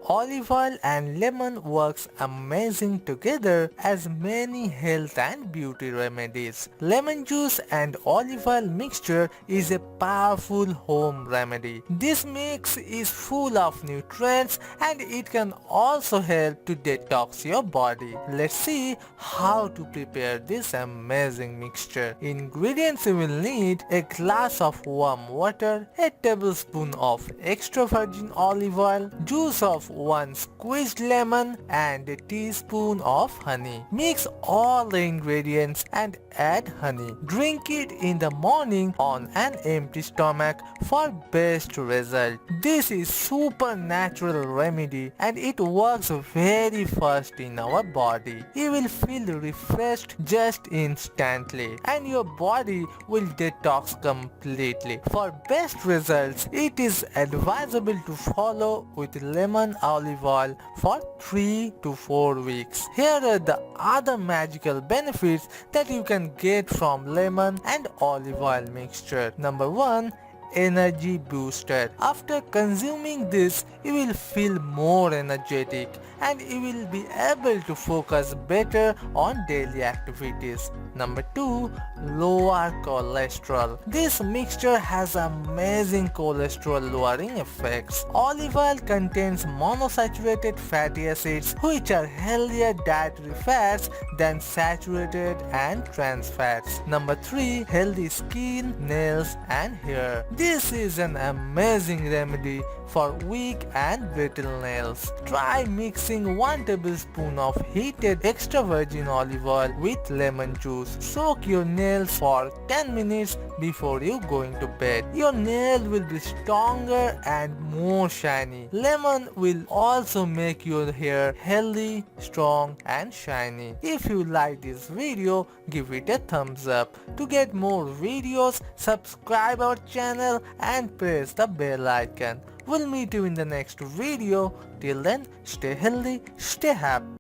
olive oil and lemon works amazing together as many health and beauty remedies. Lemon juice and olive oil mixture is a powerful home remedy. This mix is full of nutrients and it can also help to detox your body. Let's see how to prepare this amazing mixture. Ingredients you will need: a glass of warm water, a tablespoon of extra virgin olive oil, juice of 1 squeezed lemon and a teaspoon of honey. Mix all the ingredients and add honey. Drink it in the morning on an empty stomach for best result. This is super natural remedy and it works very fast in our body. You will feel refreshed just instantly and your body will detox completely. For best results, it is advisable to follow with lemon olive oil for 3 to 4 weeks. Here are the other magical benefits that you can get from lemon and olive oil mixture. Number 1, energy booster. After consuming this, you will feel more energetic and you will be able to focus better on daily activities. Number 2, lower cholesterol. This mixture has amazing cholesterol lowering effects. Olive oil contains monosaturated fatty acids which are healthier dietary fats than saturated and trans fats. Number 3, healthy skin, nails and hair. This is an amazing remedy for weak and brittle nails. Try mixing 1 tablespoon of heated extra virgin olive oil with lemon juice. Soak your nails for 10 minutes before you going to bed. Your nail will be stronger and more shiny. Lemon will also make your hair healthy, strong and shiny. If you like this video, give it a thumbs up. To get more videos, subscribe our channel and press the bell icon. We'll meet you in the next video. Till then, stay healthy, stay happy.